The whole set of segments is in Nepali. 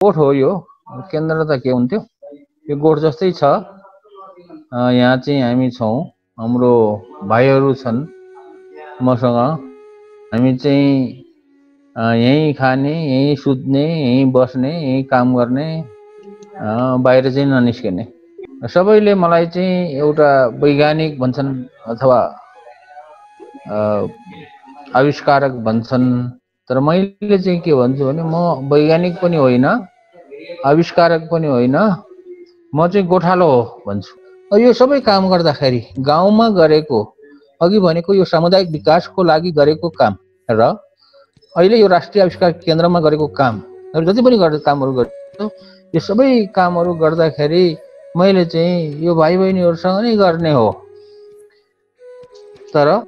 गोठ हो यो, केन्द्र त के हुन्थ्यो, यो गोठ जस्तै छ। यहाँ चाहिँ हामी छौँ, हाम्रो भाइहरू छन् मसँग। हामी चाहिँ यहीँ खाने, यहीँ सुत्ने, यहीँ बस्ने, यहीँ काम गर्ने, बाहिर चाहिँ ननिस्किने। सबैले मलाई चाहिँ एउटा वैज्ञानिक भन्छन् अथवा आविष्कारक भन्छन्, तर मैले चाहिँ के भन्छु भने म वैज्ञानिक पनि होइन, आविष्कारक पनि होइन, म चाहिँ गोठालो हो भन्छु। यो सबै काम गर्दाखेरि गाउँमा गरेको, अघि भनेको यो सामुदायिक विकासको लागि गरेको काम र अहिले यो राष्ट्रिय आविष्कार केन्द्रमा गरेको काम, जति पनि कामहरू गर्छु, यो सबै कामहरू गर्दाखेरि मैले चाहिँ यो भाइ बहिनीहरूसँग नै गर्ने हो, तर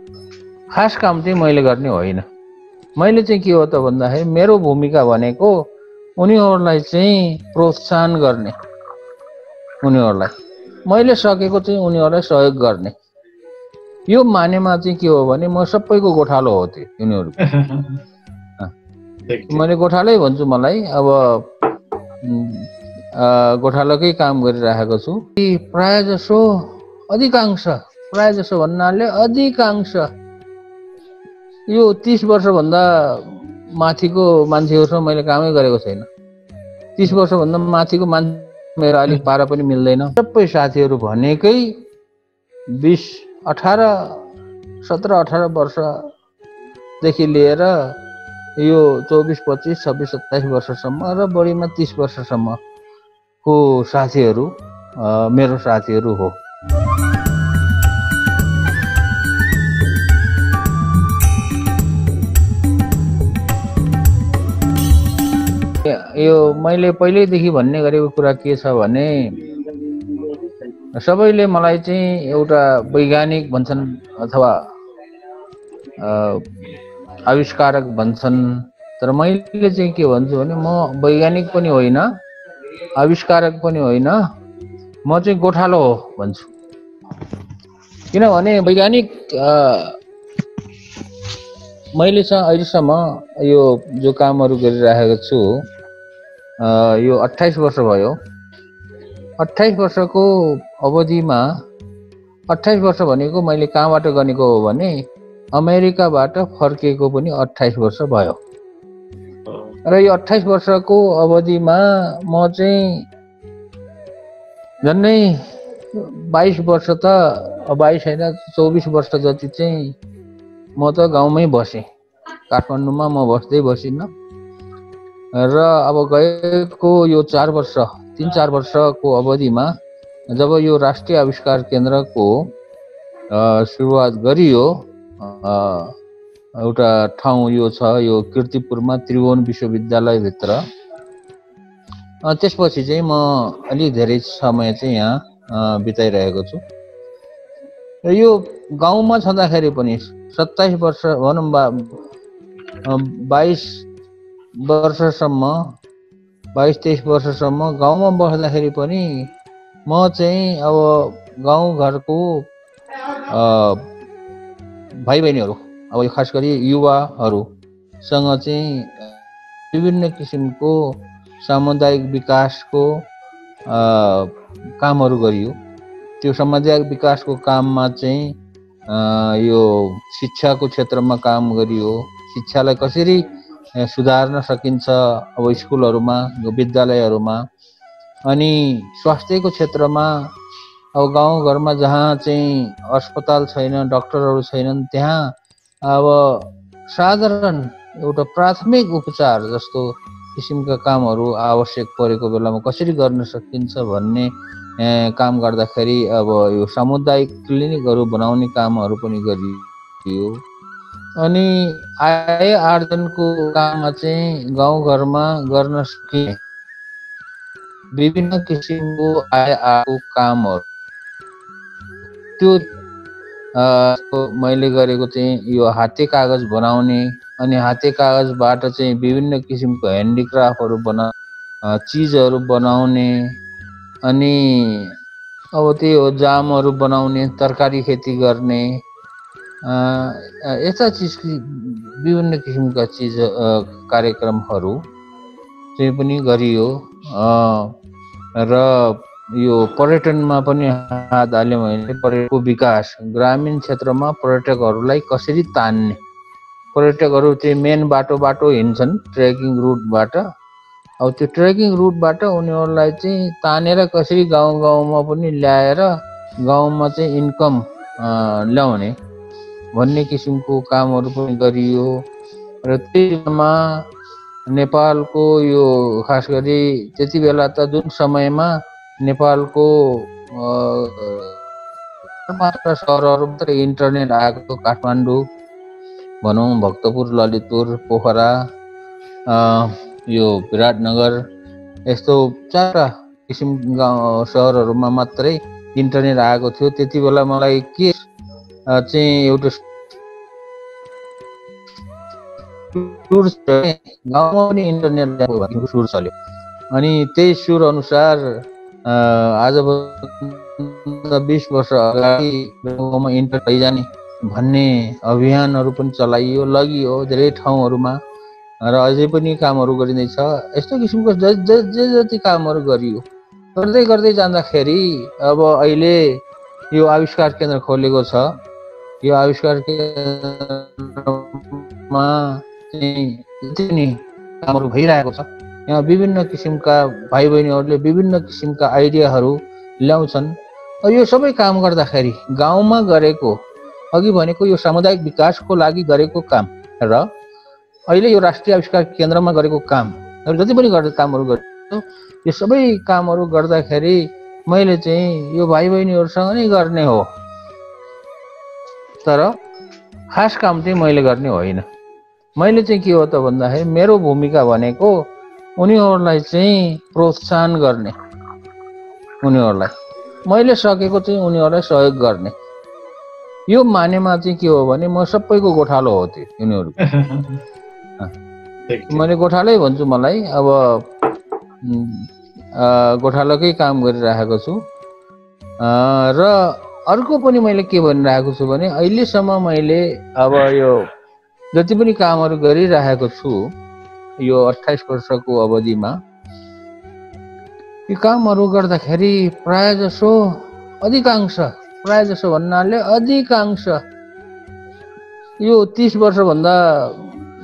खास काम चाहिँ मैले गर्ने होइन। मैले चाहिँ के हो त भन्दाखेरि मेरो भूमिका भनेको उनीहरूलाई चाहिँ प्रोत्साहन गर्ने, उनीहरूलाई मैले सकेको चाहिँ उनीहरूलाई सहयोग गर्ने। यो मानेमा चाहिँ के हो भने म सबैको गोठालो हो त्यो उनीहरूको। मैले गोठालै भन्छु। मलाई अब गोठालोकै काम गरिरहेको छु। प्राय जसो भन्नाले अधिकांश यो 30 वर्षभन्दा माथिको मान्छेहरूसँग मैले कामै गरेको छैन। 30 वर्षभन्दा माथिको मान्छे मेरो अलिक पारा पनि मिल्दैन। सबै साथीहरू भनेकै 17-18 वर्षदेखि लिएर यो 24, 25, 26, 27 वर्षसम्म र बढीमा 30 वर्षसम्मको साथीहरू मेरो साथीहरू हो। यो मैले पहिल्यैदेखि भन्ने गरेको कुरा के छ भने सबैले मलाई चाहिँ एउटा वैज्ञानिक भन्छन् अथवा आविष्कारक भन्छन्, तर मैले चाहिँ के भन्छु भने म वैज्ञानिक पनि होइन, आविष्कारक पनि होइन, म चाहिँ गोठालो हो भन्छु। किनभने वैज्ञानिक मैले अहिलेसम्म यो जो कामहरू गरिरहेको छु यो 28 वर्ष भयो। 28 वर्षको अवधिमा 28 वर्ष भनेको मैले कहाँबाट गनेको हो भने अमेरिकाबाट फर्केको पनि 28 वर्ष भयो। र यो 28 वर्षको अवधिमा म चाहिँ झन्डै 22 वर्ष त 22 होइन 24 वर्ष जति चाहिँ म त गाउँमै बसेँ। काठमाडौँमा म बस्दै बसिनँ। र अब गएको यो 3-4 वर्षको अवधिमा जब यो राष्ट्रिय आविष्कार केन्द्रको सुरुवात गरियो, एउटा ठाउँ यो छ, यो कीर्तिपुरमा त्रिभुवन विश्वविद्यालयभित्र। त्यसपछि चाहिँ म अलि धेरै समय चाहिँ यहाँ बिताइरहेको छु। र यो गाउँमा छँदाखेरि पनि 27 वर्ष भनौँ 22 वर्षसम्म 22-23 वर्षसम्म गाउँमा बस्दाखेरि पनि म चाहिँ अब गाउँघरको भाइ बहिनीहरू, अब खास गरी युवाहरूसँग चाहिँ विभिन्न किसिमको सामुदायिक विकासको कामहरू गरियो। त्यो सामुदायिक विकासको काममा चाहिँ यो शिक्षाको क्षेत्रमा काम गरियो। शिक्षालाई कसरी सुधार्न सकिन्छ अब स्कुलहरूमा, विद्यालयहरूमा, अनि स्वास्थ्यको क्षेत्रमा अब गाउँघरमा जहाँ चाहिँ अस्पताल छैन, डाक्टरहरू छैनन्, त्यहाँ अब साधारण एउटा प्राथमिक उपचार जस्तो किसिमका कामहरू आवश्यक परेको बेलामा कसरी गर्न सकिन्छ भन्ने काम गर्दाखेरि अब यो सामुदायिक क्लिनिकहरू बनाउने कामहरू पनि गरियो। अनि आय आर्जनको काममा चाहिँ गाउँघरमा गर्न सकिने विभिन्न किसिमको आय आएको कामहरू, त्यो मैले गरेको चाहिँ यो हाते कागज बनाउने, अनि हाते कागजबाट चाहिँ विभिन्न किसिमको ह्यान्डिक्राफ्टहरू चिजहरू बनाउने, अनि अब त्यो जामहरू बनाउने, तरकारी खेती गर्ने, यस्ता चिज विभिन्न किसिमका चिज कार्यक्रमहरू चाहिँ पनि गरियो र यो पर्यटनमा पनि हात हाल्यो भने पर्यटकको विकास, ग्रामीण क्षेत्रमा पर्यटकहरूलाई कसरी तान्ने, पर्यटकहरू चाहिँ मेन बाटो हिँड्छन् ट्रेकिङ रुटबाट, अब त्यो ट्रेकिङ रुटबाट उनीहरूलाई चाहिँ तानेर कसरी गाउँ गाउँमा पनि ल्याएर गाउँमा चाहिँ इन्कम ल्याउने भन्ने किसिमको कामहरू पनि गरियो र त्यसमा नेपालको यो खास गरी त्यति बेला त जुन समयमा नेपालको मात्र सहरहरू मात्र इन्टरनेट आएको, काठमाडौँ भनौँ, भक्तपुर, ललितपुर, पोखरा, यो विराटनगर, यस्तो चारवटा किसिम गाउँ सहरहरूमा मात्रै इन्टरनेट आएको थियो। त्यति बेला मलाई के चाहिँ एउटा सुर गाउँमा पनि इन्टरनेट भन्ने सुर चल्यो अनि त्यही सुर अनुसार आज 20 वर्ष अगाडि गाउँमा इन्टरनेट लैजाने भन्ने अभियानहरू पनि चलाइयो, लगियो धेरै ठाउँहरूमा र अझै पनि कामहरू गरिँदैछ। यस्तो किसिमको जति कामहरू गरियो, गर्दै गर्दै जाँदाखेरि अब अहिले यो आविष्कार केन्द्र खोलेको छ। यो आविष्कार केन्द्रमा जति पनि कामहरू भइरहेको छ, यहाँ विभिन्न किसिमका भाइ बहिनीहरूले विभिन्न किसिमका आइडियाहरू ल्याउँछन्। यो सबै काम गर्दाखेरि गाउँमा गरेको, अघि भनेको यो सामुदायिक विकासको लागि गरेको काम र अहिले यो राष्ट्रिय आविष्कार केन्द्रमा गरेको काम, जति पनि कामहरू गर्छु, यो सबै कामहरू गर्दाखेरि मैले चाहिँ यो भाइ बहिनीहरूसँग नै गर्ने हो, तर खास काम चाहिँ मैले गर्ने होइन। मैले चाहिँ के हो त भन्दाखेरि मेरो भूमिका भनेको उनीहरूलाई चाहिँ प्रोत्साहन गर्ने, उनीहरूलाई मैले सकेको चाहिँ उनीहरूलाई सहयोग गर्ने। यो मानेमा चाहिँ के हो भने म सबैको गोठालो हो त्यो उनीहरूको। मैले गोठालै भन्छु, मलाई अब गोठालोकै काम गरिरहेको छु र अर्को पनि मैले के भनिरहेको छु भने अहिलेसम्म मैले अब यो जति पनि कामहरू गरिरहेको छु यो 28 वर्षको अवधिमा, यी कामहरू गर्दाखेरि प्रायःजसो भन्नाले अधिकांश यो 30 वर्षभन्दा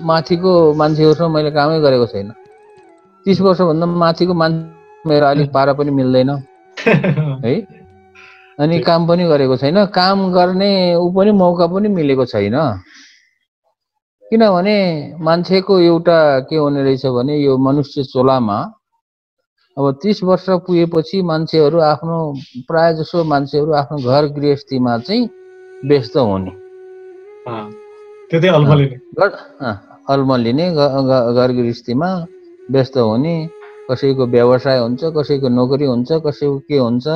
माथिको मान्छेहरूसँग मैले कामै गरेको छैन। 30 वर्षभन्दा माथिको मान्छे मेरो अलिक पारा पनि मिल्दैन है, अनि काम पनि गरेको छैन, काम गर्ने ऊ पनि मौका पनि मिलेको छैन। किनभने मान्छेको एउटा के हुने रहेछ भने यो मनुष्य चोलामा अब 30 वर्ष पुगेपछि मान्छेहरू आफ्नो प्रायःजसो मान्छेहरू आफ्नो घर गृहस्थीमा चाहिँ व्यस्त हुने, अल्मलिने घर गृहस्थीमा व्यस्त हुने, कसैको व्यवसाय हुन्छ, कसैको नोकरी हुन्छ, कसैको के हुन्छ,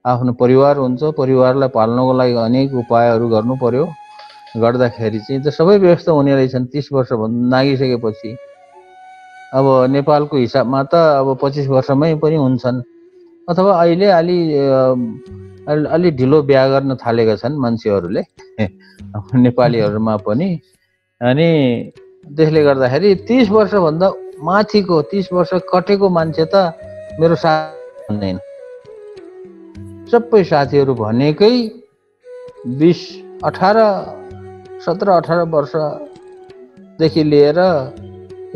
आफ्नो परिवार हुन्छ, परिवारलाई पाल्नको लागि अनेक उपायहरू गर्नु पर्यो। गर्दाखेरि चाहिँ त सबै व्यस्त हुने रहेछन् 30 वर्ष नागिसकेपछि। अब नेपालको हिसाबमा त अब 25 वर्षमै पनि हुन्छन्, अथवा अहिले अलि ढिलो बिहा गर्न थालेका छन् मान्छेहरूले नेपालीहरूमा पनि। अनि त्यसले गर्दाखेरि 30 वर्षभन्दा माथिको 30 वर्ष कटेको मान्छे त मेरो साथी हुँदैन। सबै साथीहरू भनेकै 17-18 वर्षदेखि लिएर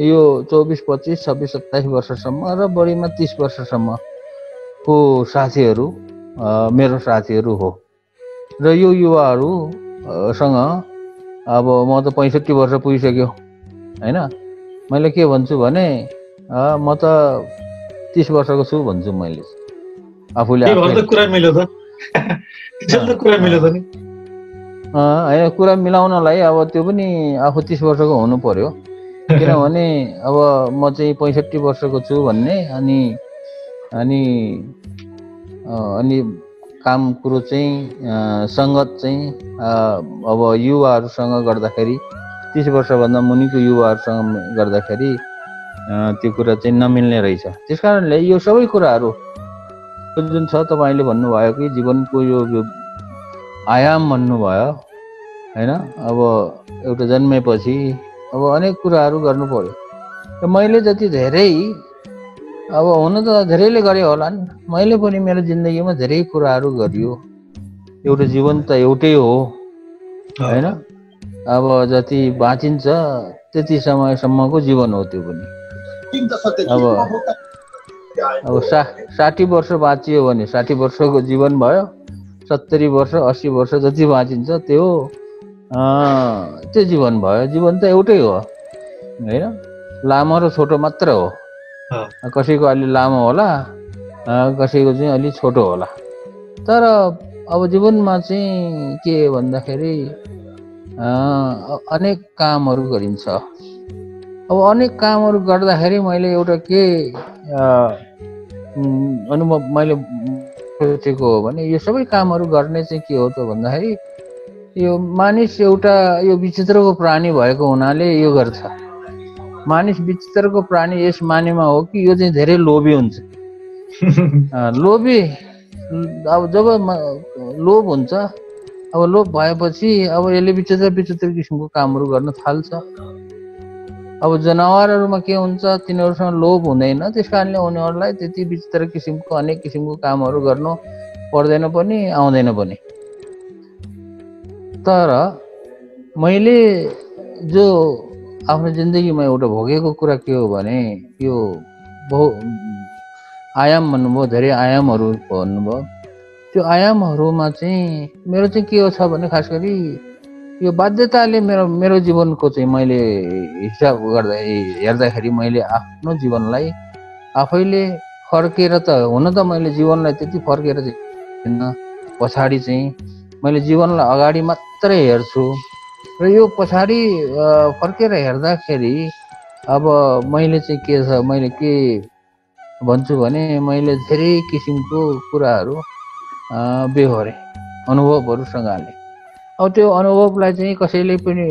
यो 24, 25, 26, 27 वर्षसम्म र बढीमा 30 वर्षसम्मको साथीहरू मेरो साथीहरू हो। र यो युवाहरूसँग अब म त 65 वर्ष पुगिसक्यो होइन, मैले के भन्छु भने म त 30 वर्षको छु भन्छु मैले आफूले। कुरा मिलाउनलाई अब त्यो पनि आफू 30 वर्षको हुनु पर्यो, किनभने अब म चाहिँ 65 वर्षको छु भन्ने अनि काम कुरो चाहिँ सङ्गत चाहिँ अब युवाहरूसँग गर्दाखेरि 30 वर्षभन्दा मुनिको युवाहरूसँग गर्दाखेरि त्यो कुरा चाहिँ नमिल्ने रहेछ। त्यस कारणले यो सबै कुराहरू जुन छ तपाईँले भन्नुभयो कि जीवनको यो आयाम भन्नुभयो होइन, अब एउटा जन्मेपछि अब अनेक कुराहरू गर्नु पर्यो। र मैले जति धेरै अब हुन त धेरैले गरे होला नि, मैले पनि मेरो जिन्दगीमा धेरै कुराहरू गरियो। एउटा जीवन त एउटै हो हैन। अब जति बाँचिन्छ त्यति समयसम्मको जीवन हो त्यो पनि। अब 60 वर्ष बाँचियो भने 60 वर्षको जीवन भयो, 70 वर्ष 80 वर्ष जति बाँचिन्छ त्यो जीवन भयो। जीवन त एउटै हो हैन, लामो र छोटो मात्र हो। कसैको अलि लामो होला, कसैको चाहिँ अलि छोटो होला। तर अब जीवनमा चाहिँ के भन्दाखेरि अनेक कामहरू गरिन्छ। अब अनेक कामहरू गर्दाखेरि मैले एउटा के अनुभव मैले सोचेको हो भने यो सबै कामहरू गर्ने चाहिँ के हो त भन्दाखेरि यो मानिस एउटा यो विचित्रको प्राणी भएको हुनाले यो गर्छ। मानिस विचित्रको प्राणी यस मानेमा हो कि यो चाहिँ धेरै लोभी हुन्छ। लोभी अब जब लोभ हुन्छ, अब लोभ भएपछि अब यसले विचित्र विचित्र किसिमको कामहरू गर्न थाल्छ। अब जनावरहरूमा के हुन्छ, तिनीहरूसँग लोभ हुँदैन, त्यस कारणले उनीहरूलाई त्यति विचित्र किसिमको अनेक किसिमको कामहरू गर्नु पर्दैन पनि आउँदैन पनि। तर मैले जो आफ्नो जिन्दगीमा एउटा भोगेको कुरा के हो भने यो बहु आयाम भन्नुभयो, धेरै आयामहरू भन्नुभयो। त्यो आयामहरूमा चाहिँ मेरो चाहिँ के हो छ भने खास गरी यो बाध्यताले मेरो जीवनको चाहिँ मैले हिसाब गर्दा हेर्दाखेरि मैले आफ्नो जीवनलाई आफैले फर्केर त हुन त मैले जीवनलाई त्यति फर्केर चाहिँ पछाडि चाहिँ मैले जीवनलाई अगाडि मात्रै हेर्छु र यो पछाडि फर्केर हेर्दाखेरि अब मैले चाहिँ के छ, मैले के भन्छु भने मैले धेरै किसिमको कुराहरू बेहोरे अनुभवहरूसँगले। अब त्यो अनुभवलाई चाहिँ कसैले पनि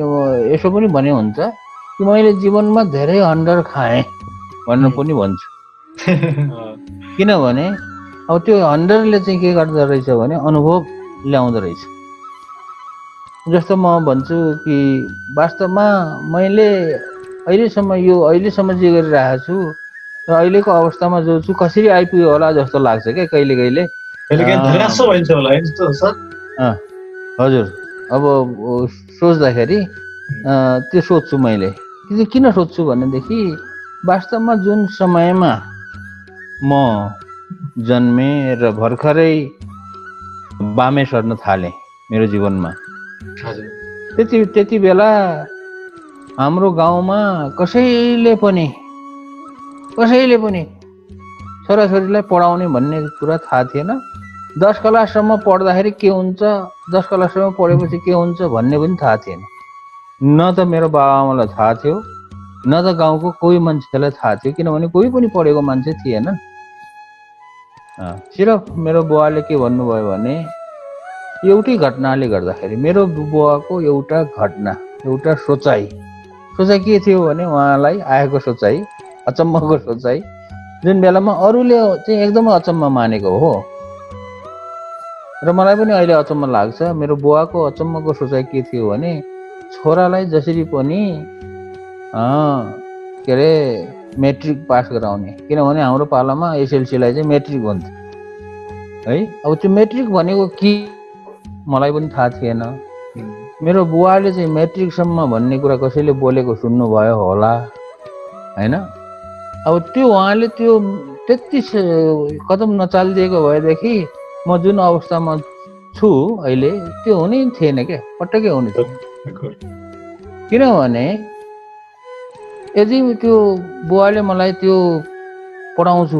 यसो पनि भने हुन्छ कि मैले जीवनमा धेरै हन्डर खाएँ भनेर पनि भन्छु। किनभने अब त्यो हन्डरले चाहिँ के गर्दो रहेछ भने अनुभव ल्याउँदो रहेछ। जस्तो म भन्छु कि वास्तवमा मैले अहिलेसम्म जे गरिरहेको छु र अहिलेको अवस्थामा जो छु कसरी आइपुग्यो होला जस्तो लाग्छ क्या कहिले कहिले। हजुर, अब सोच्दाखेरि त्यो सोध्छु मैले। किन सोध्छु भनेदेखि वास्तवमा जुन समयमा म जन्मे र भर्खरै बामे सर्न थालेँ मेरो जीवनमा, त्यति बेला हाम्रो गाउँमा कसैले पनि छोराछोरीलाई पढाउने भन्ने कुरा थाहा थिएन। 10 क्लाससम्म पढ्दाखेरि के हुन्छ, 10 क्लाससम्म पढेपछि के हुन्छ भन्ने पनि थाहा थिएन। न त मेरो बाबाआमालाई थाहा थियो, न त गाउँको कोही मान्छेलाई थाहा थियो, किनभने कोही पनि पढेको मान्छे थिएन। सिर्फ मेरो बुवाले के भन्नुभयो भने एउटै घटनाले गर्दाखेरि, मेरो बुवाको एउटा घटना, एउटा सोचाइ के थियो भने उहाँलाई आएको सोचाइ, अचम्मको सोचाइ, जुन बेलामा अरूले चाहिँ एकदमै अचम्म मानेको हो र मलाई पनि अहिले अचम्म लाग्छ। मेरो बुवाको अचम्मको सोचाइ के थियो भने छोरालाई जसरी पनि के अरे मेट्रिक पास गराउने, किनभने हाम्रो पालामा एसएलसीलाई चाहिँ मेट्रिक भन्थ्यो है। अब त्यो मेट्रिक भनेको के मलाई पनि थाहा थिएन। मेरो बुवाले चाहिँ मेट्रिकसम्म भन्ने कुरा कसैले बोलेको सुन्नुभयो होला हैन। अब त्यो उहाँले त्यो त्यति कदम नचालिदिएको भएदेखि म जुन अवस्थामा छु अहिले त्यो हुनै थिएन क्या, पटक्कै हुने थिएन। किनभने यदि त्यो बुवाले मलाई त्यो पढाउँछु,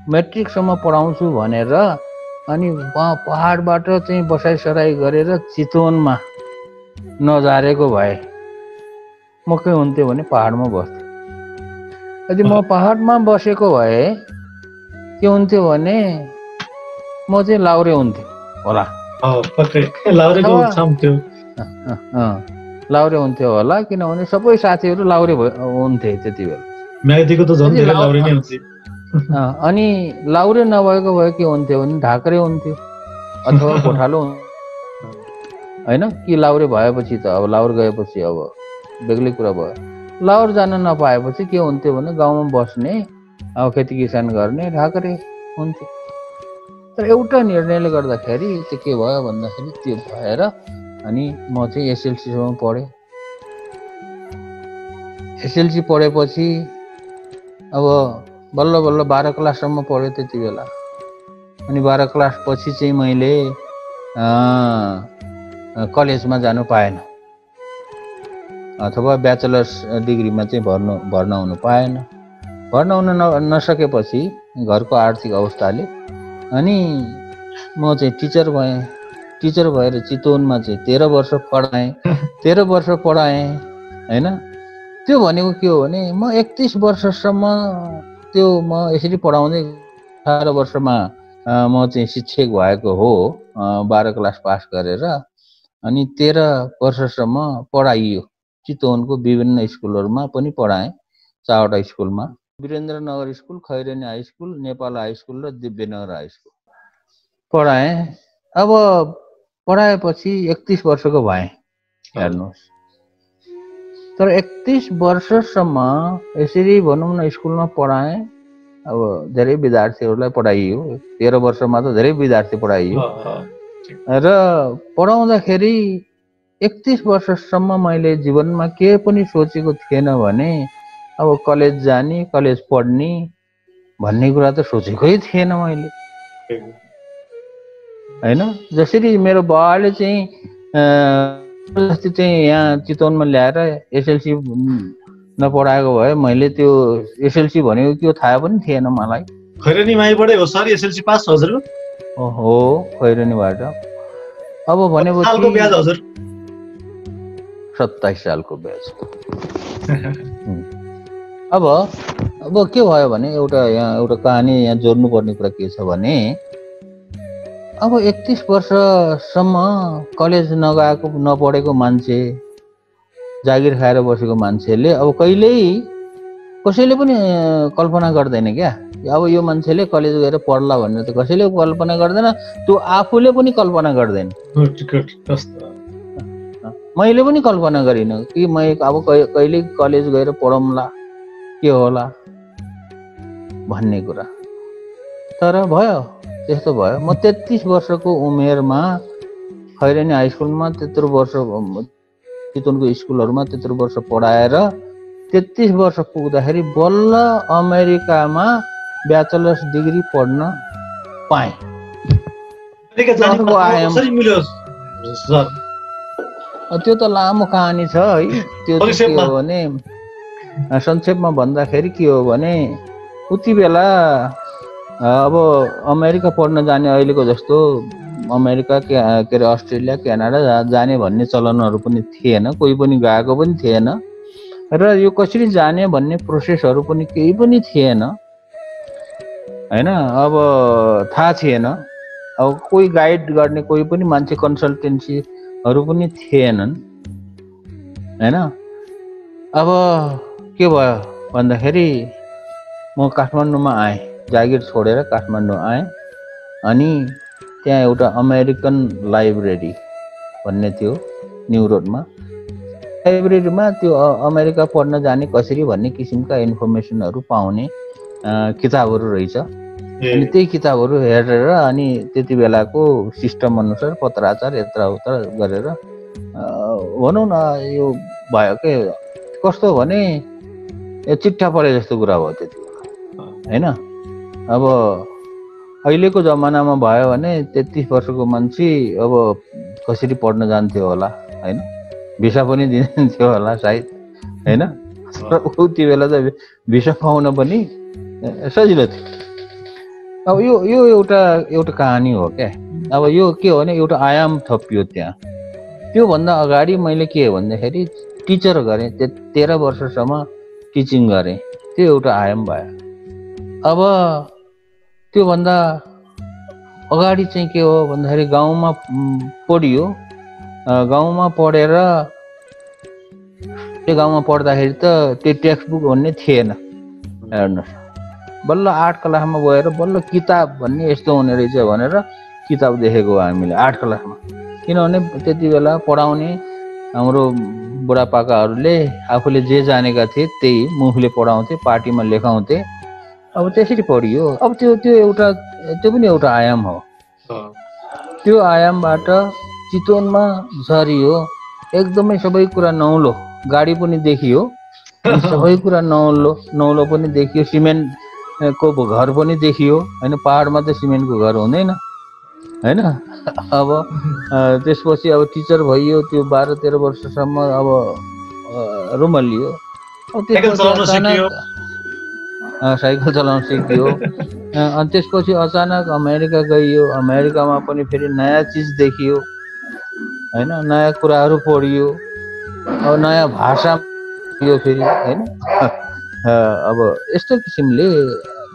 मेट्रिकसम्म पढाउँछु भनेर अनि पहाडबाट चाहिँ बसाइसराई गरेर चितवनमा नझारेको भए म के हुन्थ्यो भने पहाडमा बस्थेँ। यदि म पहाडमा बसेको भए के हुन्थ्यो भने म चाहिँ लाउरे हुन्थ्यो होला। लाउरे हुन्थ्यो होला, किनभने सबै साथीहरू लाउरे हुन्थे त्यति बेला। अनि लाउरे नभएको भए के हुन्थ्यो भने ढाक्रे हुन्थ्यो अथवा गोठालो होइन कि। लाउरे भएपछि त अब लाउर गएपछि अब बेग्लै कुरा भयो। लाउर जान नपाएपछि के हुन्थ्यो भने गाउँमा बस्ने अब खेती किसान गर्ने ढाकरे हुन्थ्यो। तर एउटा निर्णयले गर्दाखेरि चाहिँ के भयो भन्दाखेरि त्यो भएर अनि म चाहिँ एसएलसीसम्म पढेँ। एसएलसी पढेपछि अब बल्ल बल्ल 12 क्लाससम्म पढेँ त्यति बेला। अनि 12 क्लास पछि चाहिँ मैले कलेजमा जानु पाएन अथवा ब्याचलर्स डिग्रीमा चाहिँ भर्ना हुनु पाएन। भर्ना हुन नसकेपछि घरको आर्थिक अवस्थाले अनि म चाहिँ टिचर भएँ। टिचर भएर चितवनमा चाहिँ 13 वर्ष पढाएँ। 13 वर्ष पढाएँ हैन। त्यो भनेको के हो भने म 31 वर्षसम्म त्यो म यसरी पढाउँदै 18 वर्षमा म चाहिँ शिक्षक भएको हो 12 क्लास पास गरेर। अनि 13 वर्षसम्म पढाइयो। चितवनको विभिन्न स्कुलहरूमा पनि पढाएँ। 4वटा स्कुलमा, Birendranagar school, Khaireni high school, Nepal high school र दिव्यनगर हाई स्कुल पढाएँ। अब पढाएपछि 31 वर्षको भएँ हेर्नुहोस्। तर 31 वर्षसम्म यसरी भनौँ न स्कुलमा पढाएँ। अब धेरै विद्यार्थीहरूलाई पढाइयो। 13 वर्षमा त धेरै विद्यार्थी पढाइयो र पढाउँदाखेरि 31 वर्षसम्म मैले जीवनमा के पनि सोचेको थिएन भने अब कलेज जाने, कलेज पढ्ने भन्ने कुरा त सोचेकै थिएन मैले हैन। जसरी मेरो बाबाले चाहिँ जस्तै चाहिँ यहाँ चितवनमा ल्याएर एसएलसी नपढाएको भए मैले त्यो एसएलसी भनेको के हो थाहा पनि थिएन मलाई। खैरेनी माईबाटै हो सर एसएलसी पास हजुरको? हो, खैरेनीबाट। अब भनेपछि सालको ब्याज हजुर? 27 सालको ब्याज। अब के भयो भने एउटा कहानी यहाँ जोड्नु पर्ने कुरा के छ भने अब 31 वर्षसम्म कलेज नगएको नपढेको मान्छे, जागिर खाएर बसेको मान्छेले अब कसैले पनि कल्पना गर्दैन क्या। अब यो मान्छेले कलेज गएर पढ्ला भनेर त कसैले कल्पना गर्दैन। त्यो आफूले पनि कल्पना गर्दैन। मैले पनि कल्पना गरिनँ कि म अब कहिले कलेज गएर पढौँला, के होला भन्ने कुरा। तर भयो, त्यस्तो भयो। म 33 वर्षको उमेरमा खैरेनी हाई स्कुलमा 73 वर्ष चितवनको स्कुलहरूमा 73 वर्ष पढाएर 33 वर्ष पुग्दाखेरि बल्ल अमेरिकामा ब्याचलर्स डिग्री पढ्न पाएँ। त्यो त लामो कहानी छ है। त्यो के हो भने संक्षेपमा भन्दाखेरि के हो भने उति बेला अब अमेरिका पढ्न जाने अहिलेको जस्तो अमेरिका के अरे अस्ट्रेलिया, क्यानाडा जाने भन्ने चलनहरू पनि थिएन। कोही पनि गएको पनि थिएन र यो कसरी जाने भन्ने प्रोसेसहरू पनि केही पनि थिएन हैन। अब थाहा थिएन। अब कोही गाइड गर्ने कोही पनि मान्छे, कन्सल्टेन्सीहरू पनि थिएनन् हैन। अब के भयो भन्दाखेरि म काठमाडौँमा आएँ, जागिर छोडेर काठमाडौँ आएँ। अनि त्यहाँ एउटा अमेरिकन लाइब्रेरी भन्ने थियो न्यु रोडमा। लाइब्रेरीमा त्यो अमेरिका पढ्न जाने कसरी भन्ने किसिमका इन्फर्मेसनहरू पाउने किताबहरू रहेछ। अनि त्यही किताबहरू हेरेर अनि त्यति बेलाको सिस्टम अनुसार पत्राचार यत्रउत्र गरेर भनौँ न यो भयो के कस्तो भने चिट्ठा पढे जस्तो कुरा भयो त्यति बेला हैन। अब अहिलेको जमानामा भयो भने 33 वर्षको मान्छे अब कसरी पढ्न जान्थ्यो होला हैन। भिसा पनि दिन्थ्यो होला सायद हैन। उति बेला त भिसा पाउन पनि सजिलो थियो। अब यो एउटा कहानी हो क्या। अब यो के हो भने एउटा आयाम थपियो त्यहाँ। त्योभन्दा अगाडि मैले के भन्दाखेरि टिचर गरेँ। 13 वर्षसम्म टिचिङ गरेँ। त्यो एउटा आयाम भयो। अब त्योभन्दा अगाडि चाहिँ के हो भन्दाखेरि गाउँमा पढियो। गाउँमा पढेर त्यो गाउँमा पढ्दाखेरि त त्यो टेक्स्ट बुक भन्ने थिएन हेर्नुहोस्। बल्ल 8 क्लासमा गएर बल्ल किताब भन्ने यस्तो हुने रहेछ भनेर किताब देखेको हामीले 8 क्लासमा। किनभने त्यति बेला पढाउने हाम्रो बुढापाकाहरूले आफूले जे जानेका थिए त्यही मुखले पढाउँथे, पार्टीमा लेखाउँथे अब त्यसरी पढियो। अब त्यो त्यो एउटा त्यो पनि एउटा आयाम हो। त्यो आयामबाट चितवनमा झरियो, एकदमै सबै कुरा नौलो, गाडी पनि देखियो, सबै कुरा नौलो पनि देखियो, सिमेन्टको घर पनि देखियो होइन। पहाडमा त सिमेन्टको घर हुँदैन होइन। अब त्यसपछि अब टिचर भइयो, त्यो 12-13 वर्षसम्म अब रुमलियो। अब त्यसपछि अचानक साइकल चलाउन सिकियो। अनि त्यसपछि अचानक अमेरिका गइयो, अमेरिकामा पनि फेरि नयाँ चिज देखियो होइन, नयाँ कुराहरू पढियो, अब नयाँ भाषा यो फेरि होइन। अब यस्तो किसिमले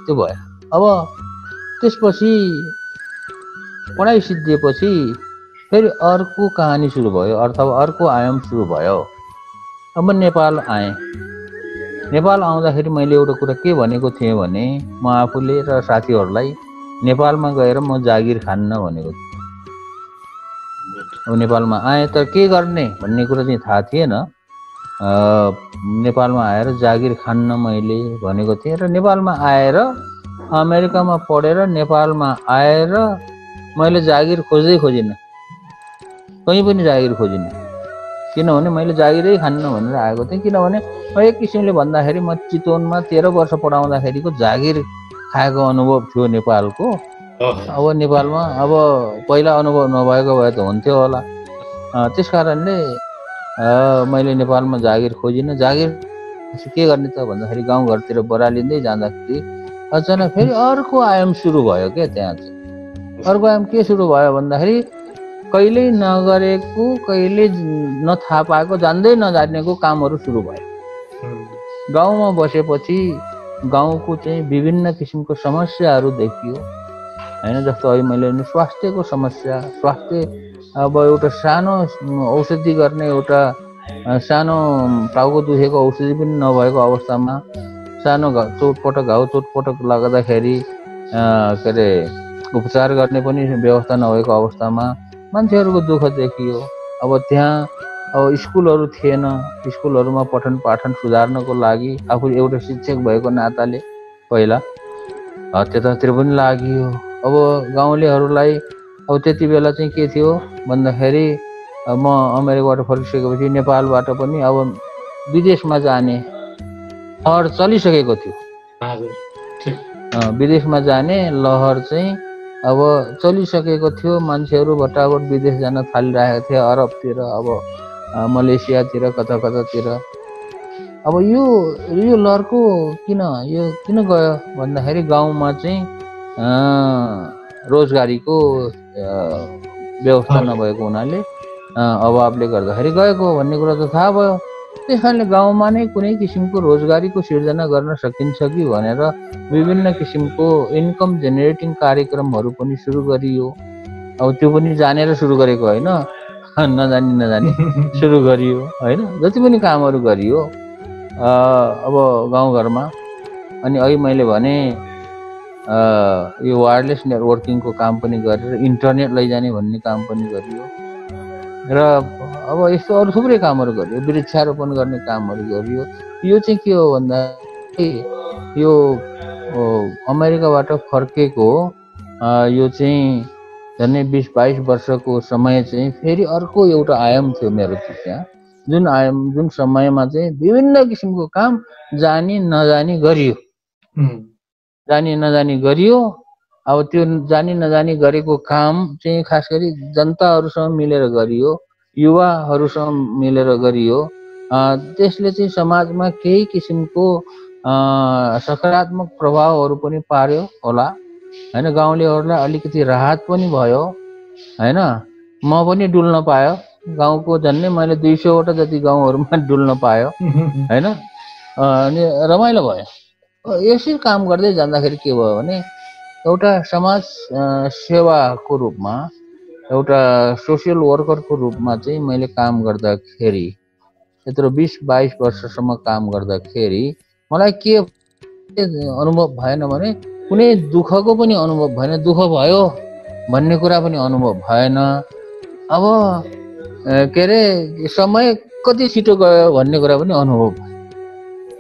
त्यो भयो। अब त्यसपछि पढाइ सिद्धिएपछि फेरि अर्को कहानी सुरु भयो, अथवा अर्को आयाम सुरु भयो। अब नेपाल आएँ। नेपाल आउँदाखेरि मैले एउटा कुरा के भनेको थिएँ भने, म आफूले र साथीहरूलाई नेपालमा गएर म जागिर खान्न भनेको थिएँ। अब नेपालमा आएँ तर के गर्ने भन्ने कुरा चाहिँ थाहा थिएन। नेपालमा आएर जागिर खान्न मैले भनेको थिएँ र नेपालमा आएर अमेरिकामा पढेर नेपालमा आएर मैले जागिर खोजिनँ, कहीँ पनि जागिर खोजिनँ। किनभने मैले जागिरै खान्न भनेर आएको थिएँ। किनभने एक किसिमले भन्दाखेरि म चितवनमा 13 वर्ष पढाउँदाखेरिको जागिर खाएको अनुभव थियो नेपालको। अब नेपालमा अब पहिला अनुभव नभएको भए त हुन्थ्यो होला। त्यस कारणले मैले नेपालमा जागिर खोजिनँ। जागिर के गर्ने त भन्दाखेरि गाउँघरतिर बरालिँदै जाँदाखेरि अचानक फेरि अर्को आयाम सुरु भयो क्या। त्यहाँ चाहिँ अर्को आयाम के सुरु भयो भन्दाखेरि कहिल्यै नगरेको, कहिले नथाहा पाएको, जान्दै नजानेको कामहरू सुरु भयो। गाउँमा बसेपछि गाउँको चाहिँ विभिन्न किसिमको समस्याहरू देखियो होइन। जस्तो अहिले मैले स्वास्थ्यको समस्या, स्वास्थ्य अब एउटा सानो औषधि गर्ने, एउटा सानो टाउको दुखेको औषधि पनि नभएको अवस्थामा, सानो घाउ चोटपटक लाग्दाखेरि के अरे उपचार गर्ने पनि व्यवस्था नभएको अवस्थामा मान्छेहरूको दुःख देखियो। अब त्यहाँ अब स्कुलहरू थिएन, स्कुलहरूमा पठन पाठन सुधार्नको लागि आफू एउटा शिक्षक भएको नाताले पहिला त्यतातिर पनि लाग्यो। अब गाउँलेहरूलाई अब त्यति बेला चाहिँ के थियो भन्दाखेरि म अमेरिकाबाट फर्किसकेपछि नेपालबाट पनि अब विदेशमा जाने लहर चलिसकेको थियो। विदेशमा जाने लहर चाहिँ अब चलिसकेको थियो। मान्छेहरू भटाभट विदेश जान थालिरहेको थियो, अरबतिर, अब मलेसियातिर, कता कतातिर। अब यो लहरको किन गयो भन्दाखेरि गाउँमा चाहिँ रोजगारीको व्यवस्था नभएको हुनाले, अभावले गर्दाखेरि गएको भन्ने कुरा त थाहा भयो। त्यस कारणले गाउँमा नै कुनै किसिमको रोजगारीको सिर्जना गर्न सकिन्छ कि भनेर विभिन्न किसिमको इन्कम जेनेरेटिङ कार्यक्रमहरू पनि सुरु गरियो। अब त्यो पनि जानेर सुरु गरेको होइन, नजानी सुरु गरियो होइन। जति पनि कामहरू गरियो अब गाउँघरमा। अनि अहिले मैले भने यो वायरलेस नेटवर्किङको काम पनि गरेर इन्टरनेट लैजाने भन्ने काम पनि गरियो र अब यस्तो अरू थुप्रै कामहरू गरियो, वृक्षारोपण गर्ने कामहरू गरियो। यो चाहिँ के हो भन्दा यो अमेरिकाबाट फर्केको यो चाहिँ झन्डै 20-22 वर्षको समय चाहिँ फेरि अर्को एउटा आयाम थियो मेरो त्यहाँ। जुन समयमा चाहिँ विभिन्न किसिमको काम जानी नजानी गरियो, जानी नजानी गरियो। अब त्यो जानी नजानी गरेको काम चाहिँ खास गरी जनताहरूसँग मिलेर गरियो, युवाहरूसँग मिलेर गरियो। त्यसले चाहिँ समाजमा केही किसिमको सकारात्मक प्रभावहरू पनि पार्यो होला होइन। गाउँलेहरूलाई अलिकति राहत पनि भयो होइन। म पनि डुल्न पायो, गाउँको झन्डै मैले 200वटा जति गाउँहरूमा डुल्न पायो होइन। अनि रमाइलो भयो। यसरी काम गर्दै जाँदाखेरि के भयो भने एउटा समाज सेवाको रूपमा, एउटा सोसियल वर्करको रूपमा चाहिँ मैले काम गर्दाखेरि, यत्रो 20-22 वर्षसम्म काम गर्दाखेरि मलाई के अनुभव भएन भने कुनै दुःखको पनि अनुभव भएन। दुःख भयो भन्ने कुरा पनि अनुभव भएन। अब के अरे समय कति छिटो गयो भन्ने कुरा पनि अनुभव भयो।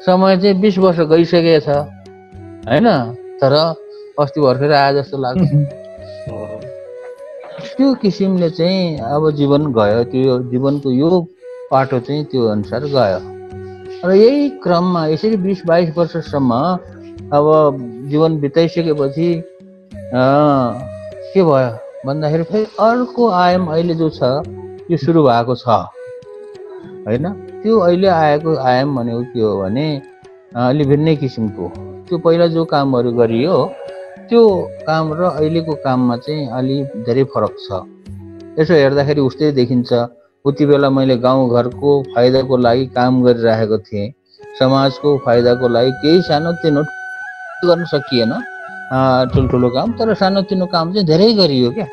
समय चाहिँ 20 वर्ष गइसकेछ हैन, तर अस्ति भर्खर आए जस्तो लाग्छ। त्यो किसिमले चाहिँ अब जीवन गयो, त्यो जीवनको यो पाटो चाहिँ त्यो अनुसार गयो। र यही क्रममा यसरी 20-22 वर्षसम्म अब जीवन बिताइसकेपछि के भयो भन्दाखेरि फेरि अर्को आयाम अहिले जो छ यो सुरु भएको छ हैन। त्यो अहिले आएको आयाम भनेको के हो भने अलि भिन्नै किसिमको। त्यो पहिला जो कामहरू गरियो त्यो काम र अहिलेको काममा चाहिँ अलि धेरै फरक छ। यसो हेर्दाखेरि उस्तै देखिन्छ। उति बेला मैले गाउँघरको फाइदाको लागि काम गरिरहेको थिएँ, समाजको फाइदाको लागि केही सानोतिनो गर्न सकिएन ठुल्ठुलो काम, तर सानोतिनो काम चाहिँ धेरै गरियो क्या।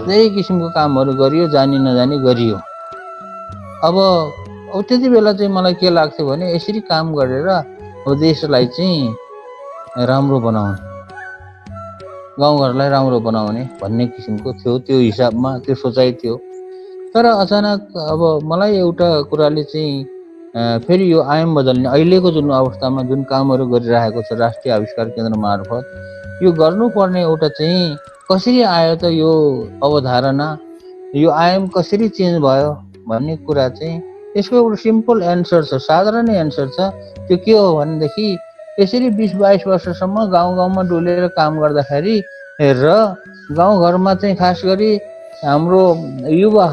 धेरै किसिमको कामहरू गरियो, जानी नजानी गरियो। अब त्यति बेला चाहिँ मलाई के लाग्थ्यो भने यसरी काम गरेर अब देशलाई चाहिँ राम्रो बनाउने, गाउँघरलाई राम्रो बनाउने भन्ने किसिमको थियो, त्यो हिसाबमा त्यो सोचाइ थियो। तर अचानक अब मलाई एउटा कुराले चाहिँ फेरि यो आयाम बदल्ने, अहिलेको जुन अवस्थामा जुन कामहरू गरिरहेको छ राष्ट्रिय आविष्कार केन्द्र मार्फत, यो गर्नुपर्ने एउटा चाहिँ कसरी आयो त यो अवधारणा, यो आयाम कसरी चेन्ज भयो भन्ने कुरा चाहिँ यसको एउटा सिम्पल एन्सर छ, साधारण एन्सर छ। त्यो के हो भनेदेखि यसरी 20-22 वर्षसम्म गाउँ गाउँमा डुलेर काम गर्दाखेरि र गाउँघरमा चाहिँ खास गरी हाम्रो युवा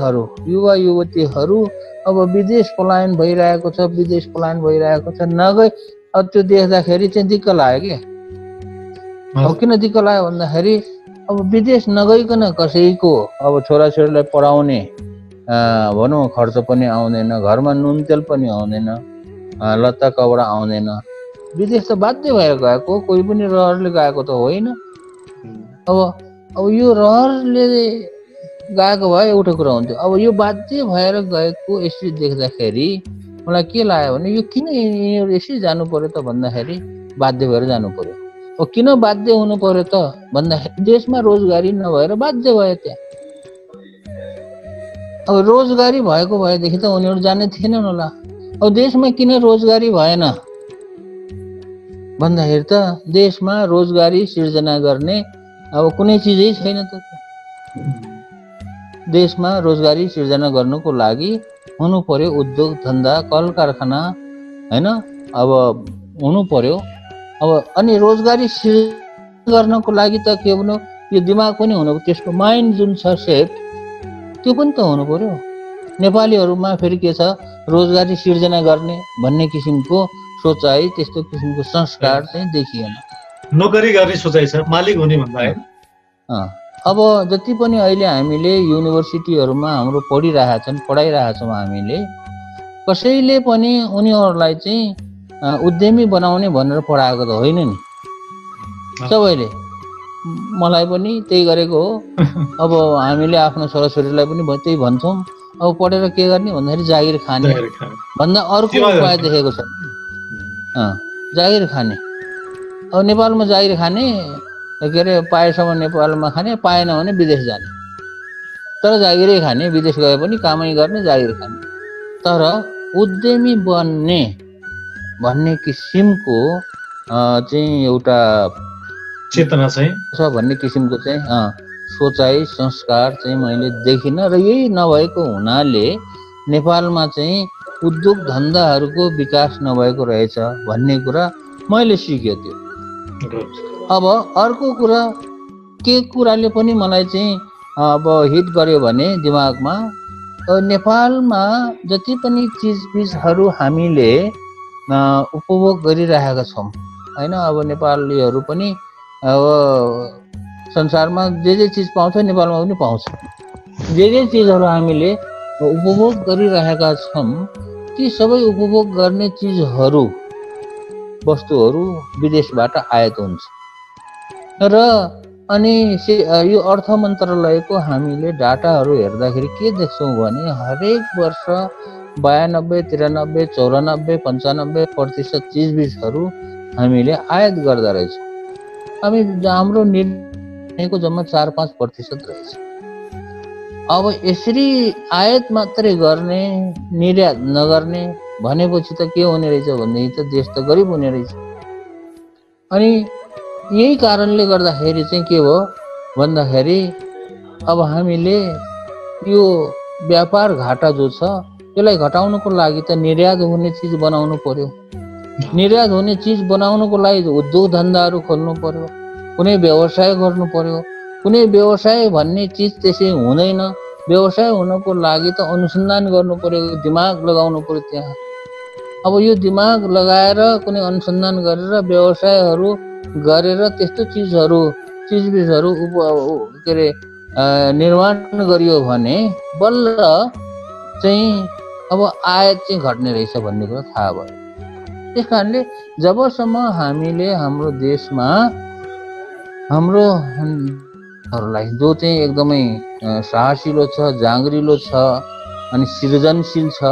युवतीहरू अब विदेश पलायन भइरहेको छ, विदेश पलायन भइरहेको छ नगई। अब त्यो देख्दाखेरि चाहिँ दिक्क लाग्यो कि अब किन दिक्क लाग्यो भन्दाखेरि अब विदेश नगइकन कसैको अब छोराछोरीलाई पढाउने भनौँ खर्च पनि आउँदैन, घरमा नुन तेल पनि आउँदैन, लत्ता कपडा आउँदैन। विदेश त बाध्य भएर गएको, कोही पनि रहरले गएको त होइन। अब यो रहरले गएको भए एउटा कुरा हुन्थ्यो। अब यो बाध्य भएर गएको यसरी देख्दाखेरि मलाई के लाग्यो भने यो किन यिनीहरू यसरी जानु पर्यो त भन्दाखेरि बाध्य भएर जानु पर्यो। अब किन बाध्य हुनु पर्यो त भन्दाखेरि देशमा रोजगारी नभएर बाध्य भयो त्यहाँ। अब रोजगारी भएको भएदेखि त उनीहरू जाने थिएनन् होला। अब देशमा किन रोजगारी भएन भन्दाखेरि त देशमा रोजगारी सिर्जना गर्ने अब कुनै चिजै छैन त। देशमा रोजगारी सिर्जना गर्नुको लागि हुनु पर्यो उद्योग धन्दा, कल कारखाना हैन, अब हुनु पर्यो। अब अनि रोजगारी सिर्जना गर्नको लागि त के भन्नु, यो दिमाग पनि हुनु, त्यसको माइन्ड जुन छ सेट त्यो पनि त हुनु पर्यो। नेपालीहरूमा फेरि के छ, रोजगारी सिर्जना गर्ने भन्ने किसिमको सोचाइ, त्यस्तो किसिमको संस्कार चाहिँ देखिएन। नोकरी गर्ने सोचाइ छ, मालिक हुने भन्दा है। अब जति पनि अहिले हामीले युनिभर्सिटीहरूमा हाम्रो पढाइरहेछौँ हामीले, कसैले पनि उनीहरूलाई चाहिँ उद्यमी बनाउने भनेर पढाएको त होइन नि। सबैले, मलाई पनि त्यही गरेको हो। अब हामीले आफ्नो छोराछोरीलाई पनि त्यही भन्छौँ, अब पढेर के गर्ने भन्दाखेरि जागिर खाने भन्दा अर्को उपाय देखेको छ। जागिर खाने, अब नेपालमा जागिर खाने, के अरे पाएसम्म नेपालमा खाने, पाएन भने विदेश जाने। तर जागिरै खाने, विदेश गए पनि कामै गर्ने, जागिर खाने। तर उद्यमी बन्ने भन्ने किसिमको चाहिँ एउटा चेतना चाहिँ छ भन्ने किसिमको चाहिँ सोचाइ संस्कार चाहिँ मैले देखिनँ। र यही नभएको हुनाले नेपालमा चाहिँ उद्योग धन्दाहरूको विकास नभएको रहेछ भन्ने कुरा मैले सिकेँ त्यो। अब अर्को कुरा के कुराले पनि मलाई चाहिँ अब हिट गर्यो भने दिमागमा, नेपालमा जति पनि चिजबिजहरू हामीले उपभोग गरिरहेका छौँ होइन। अब नेपालीहरू पनि अब संसारमा जे चिज पाउँछ नेपालमा पनि पाउँछ। जे चिजहरू हामीले उपभोग गरिरहेका छौँ ती सबै उपभोग गर्ने चिजहरू, वस्तुहरू विदेशबाट आयात हुन्छ। र अनि यो अर्थ मन्त्रालयको हामीले डाटाहरू हेर्दाखेरि के देख्छौँ भने हरेक वर्ष 92, 93, 94, 95% चिजबिजहरू हामीले आयात गर्दा रहेछौँ। हाम्रो निर्णयको जम्मा 4-5% रहेछ। अब यसरी आयात मात्रै गर्ने, निर्यात नगर्ने भनेपछि त के हुने रहेछ भनेदेखि त देश त गरिब हुने रहेछ। अनि यही कारणले गर्दाखेरि चाहिँ के भयो भन्दाखेरि अब हामीले यो व्यापार घाटा जो छ त्यसलाई घटाउनको लागि त निर्यात हुने चिज बनाउनु पर्यो। निर्यात हुने चिज बनाउनको लागि उद्योग धन्दाहरू खोल्नु पर्यो, कुनै व्यवसाय गर्नु पर्यो। कुनै व्यवसाय भन्ने चिज त्यसै हुँदैन। व्यवसाय हुनको लागि त अनुसन्धान गर्नु पर्यो, दिमाग लगाउनु पर्यो त्यहाँ। अब यो दिमाग लगाएर कुनै अनुसन्धान गरेर व्यवसायहरू गरेर त्यस्तो चिजबिजहरू के अरे निर्माण गरियो भने बल्ल चाहिँ अब आयात चाहिँ घट्ने रहेछ भन्ने कुरा थाहा भयो। त्यस कारणले जबसम्म हामीले हाम्रो देशमा हाम्रोहरूलाई जो चाहिँ एकदमै साहसिलो छ, जाँगरिलो छ अनि सृजनशील छ,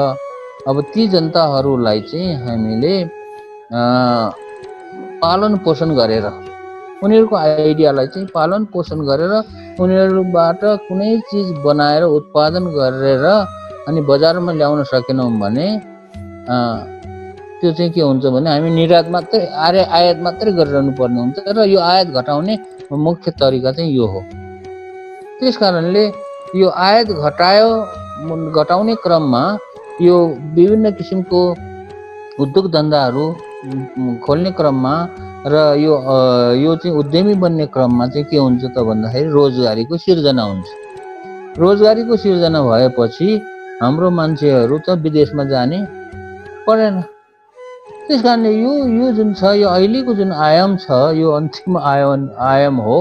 अब ती जनताहरूलाई चाहिँ हामीले पालन पोषण गरेर उनीहरूको आइडियालाई चाहिँ पालन पोषण गरेर उनीहरूबाट कुनै चिज बनाएर उत्पादन गरेर अनि बजारमा ल्याउन सकेनौँ भने त्यो चाहिँ के हुन्छ भने हामी निर्यात मात्रै आयात मात्रै गरिरहनु पर्ने हुन्छ र यो आयात घटाउने मुख्य तरिका चाहिँ यो हो। त्यस कारणले यो आयात घटाउने क्रममा यो विभिन्न किसिमको उद्योग धन्दाहरू खोल्ने क्रममा र यो चाहिँ उद्यमी बन्ने क्रममा चाहिँ के हुन्छ त भन्दाखेरि रोजगारीको सिर्जना हुन्छ। रोजगारीको सिर्जना भएपछि हाम्रो मान्छेहरू त विदेशमा जाने परेन। त्यस कारणले यो जुन छ यो अहिलेको जुन आयाम छ यो अन्तिम आयाम हो।